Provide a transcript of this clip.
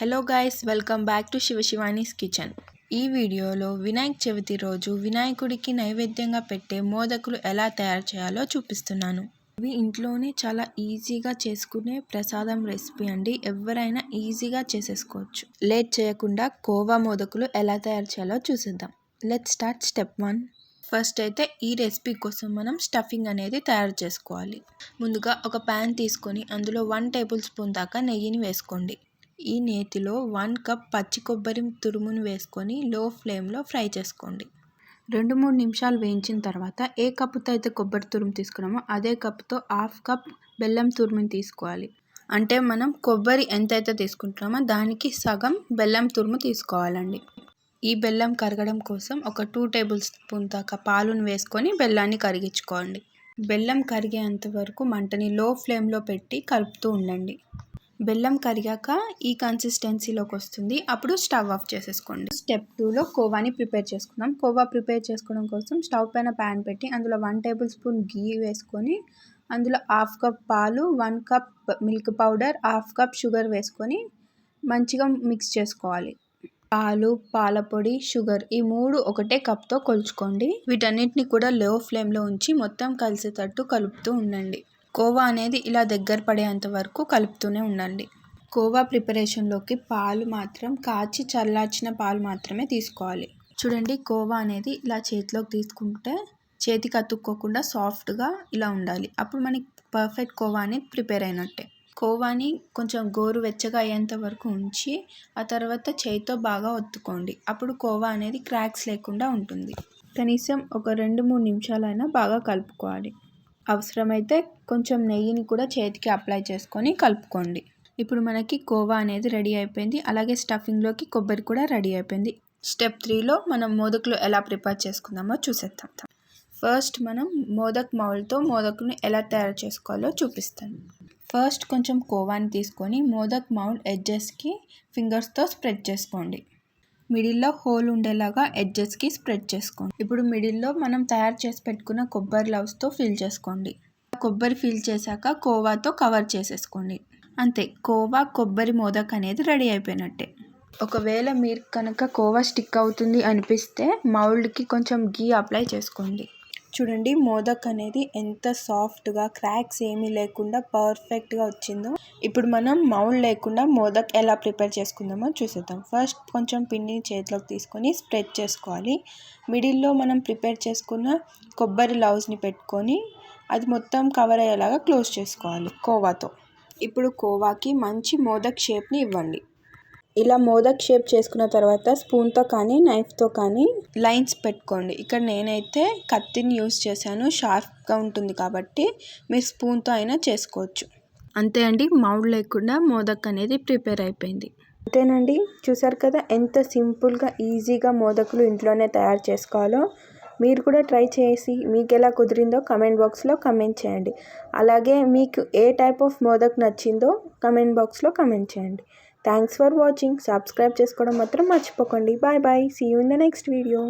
Hello guys, welcome back to Shivani's kitchen. ఈ వీడియోలో వినాయక చవితి రోజు వినాయకుడికి నైవేద్యంగా పెట్టే మోదకులు ఎలా తయారు చేయాలో చూపిస్తున్నాను. ఇవి ఇంట్లోనే చాలా ఈజీగా చేసుకునే ప్రసాదం రెసిపీ అండి. ఎవరైనా ఈజీగా చేసేసుకోవచ్చు. లేట్ చేయకుండా కోవా మోదకులు ఎలా తయారు చేయాలో చూసేద్దాం. Let's start step 1. ఫస్ట్ అయితే ఈ రెసిపీ కోసం మనం స్టఫింగ్ అనేది తయారు చేసుకోవాలి. ముందుగా ఒక ప్యాన్ తీసుకొని అందులో 1 టేబుల్ స్పూన్ దాకా నెయ్యిని వేసుకోండి. ఈ నేతిలో 1 కప్ పచ్చి కొబ్బరి తురుమును వేసుకొని లో ఫ్లేమ్లో ఫ్రై చేసుకోండి. 2-3 నిమిషాలు వేయించిన తర్వాత ఏ కప్పుతో అయితే కొబ్బరి తురుము తీసుకున్నామో అదే కప్తో 1/2 కప్ బెల్లం తురుముని తీసుకోవాలి. అంటే మనం కొబ్బరి ఎంతైతే తీసుకుంటున్నామో దానికి సగం బెల్లం తురుము తీసుకోవాలండి. ఈ బెల్లం కరగడం కోసం ఒక 2 టేబుల్ స్పూన్ దాకా పాలును వేసుకొని బెల్లాన్ని కరిగించుకోండి. బెల్లం కరిగేంత వరకు మంటని లో ఫ్లేమ్లో పెట్టి కలుపుతూ ఉండండి. బెల్లం కరిగాక ఈ కన్సిస్టెన్సీలోకి వస్తుంది. అప్పుడు స్టవ్ ఆఫ్ చేసేసుకోండి. స్టెప్ 2లో కోవాని ప్రిపేర్ చేసుకుందాం. కోవా ప్రిపేర్ చేసుకోవడం కోసం స్టవ్ పైన ప్యాన్ పెట్టి అందులో 1 టేబుల్ స్పూన్ గీ వేసుకొని అందులో 1/2 కప్ పాలు, 1 cup milk powder, 1/2 cup sugar వేసుకొని మంచిగా మిక్స్ చేసుకోవాలి. పాలు, పాల పొడి, షుగర్ ఈ 3 ఒకటే కప్తో కొలుచుకోండి. వీటన్నిటిని కూడా లో ఫ్లేమ్లో ఉంచి మొత్తం కలిసేటట్టు కలుపుతూ ఉండండి. కోవా అనేది ఇలా దగ్గర పడేంత వరకు కలుపుతూనే ఉండండి. కోవా ప్రిపరేషన్లోకి పాలు మాత్రం కాచి చల్లార్చిన పాలు మాత్రమే తీసుకోవాలి. చూడండి, కోవా అనేది ఇలా చేతిలోకి తీసుకుంటే చేతికి అతుక్కోకుండా సాఫ్ట్గా ఇలా ఉండాలి. అప్పుడు మనకి పర్ఫెక్ట్ కోవా అనేది ప్రిపేర్ అయినట్టే. కోవాని కొంచెం గోరువెచ్చగా అయ్యేంత వరకు ఉంచి ఆ తర్వాత చేతితో బాగా ఒత్తుకోండి. అప్పుడు కోవా అనేది క్రాక్స్ లేకుండా ఉంటుంది. కనీసం ఒక 2-3 నిమిషాలైనా బాగా కలుపుకోవాలి. అవసరమైతే కొంచెం నెయ్యిని కూడా చేతికి అప్లై చేసుకొని కలుపుకోండి. ఇప్పుడు మనకి కోవా అనేది రెడీ అయిపోయింది. అలాగే స్టఫింగ్లోకి కొబ్బరి కూడా రెడీ అయిపోయింది. స్టెప్ 3లో మనం మోదకులు ఎలా ప్రిపేర్ చేసుకుందామో చూసేద్దాం. ఫస్ట్ మనం మోదక్ మౌల్డ్తో మోదకుని ఎలా తయారు చేసుకోవాలో చూపిస్తాను. ఫస్ట్ కొంచెం కోవాని తీసుకొని మోదక్ మౌల్డ్ ఎడ్జెస్కి ఫింగర్స్తో స్ప్రెడ్ చేసుకోండి. మిడిల్లో హోల్ ఉండేలాగా ఎడ్జెస్కి స్ప్రెడ్ చేసుకోండి. ఇప్పుడు మిడిల్లో మనం తయారు చేసి పెట్టుకున్న కొబ్బరి లవ్స్తో ఫిల్ చేసుకోండి. కొబ్బరి ఫిల్ చేశాక కోవాతో కవర్ చేసేసుకోండి. అంతే, కోవా కొబ్బరి మోదక్ అనేది రెడీ అయిపోయినట్టే. ఒకవేళ మీరు కనుక కోవా స్టిక్ అవుతుంది అనిపిస్తే మౌల్డ్కి కొంచెం గీ అప్లై చేసుకోండి. చూడండి, మోదక్ అనేది ఎంత సాఫ్ట్గా క్రాక్స్ ఏమీ లేకుండా పర్ఫెక్ట్గా వచ్చిందో. ఇప్పుడు మనం మౌల్డ్ లేకుండా మోదక్ ఎలా ప్రిపేర్ చేసుకుందామో చూసేద్దాం. ఫస్ట్ కొంచెం పిండిని చేతిలోకి తీసుకొని స్ప్రెడ్ చేసుకోవాలి. మిడిల్లో మనం ప్రిపేర్ చేసుకున్న కొబ్బరి లవ్స్ని పెట్టుకొని అది మొత్తం కవర్ అయ్యేలాగా క్లోజ్ చేసుకోవాలి కోవాతో. ఇప్పుడు కోవాకి మంచి మోదక్ షేప్ని ఇవ్వండి. ఇలా మోదక్ షేప్ చేసుకున్న తర్వాత స్పూన్తో కానీ నైఫ్తో కానీ లైన్స్ పెట్టుకోండి. ఇక్కడ నేనైతే కత్తిని యూస్ చేశాను, షార్ప్గా ఉంటుంది కాబట్టి మీరు స్పూన్తో అయినా చేసుకోవచ్చు. అంతే అండి, మౌల్డ్ లేకుండా మోదక్ అనేది ప్రిపేర్ అయిపోయింది. అంతేనండి, చూసారు కదా ఎంత సింపుల్గా ఈజీగా మోదకులు ఇంట్లోనే తయారు చేసుకోవాలో. మీరు కూడా ట్రై చేసి మీకు ఎలా కుదిరిందో కమెంట్ బాక్స్లో కమెంట్ చేయండి. అలాగే మీకు ఏ టైప్ ఆఫ్ మోదక్ నచ్చిందో కమెంట్ బాక్స్లో కమెంట్ చేయండి. Thanks for watching. సబ్స్క్రైబ్ చేసుకోవడం మాత్రం మర్చిపోకండి. Bye bye. See you in the next video.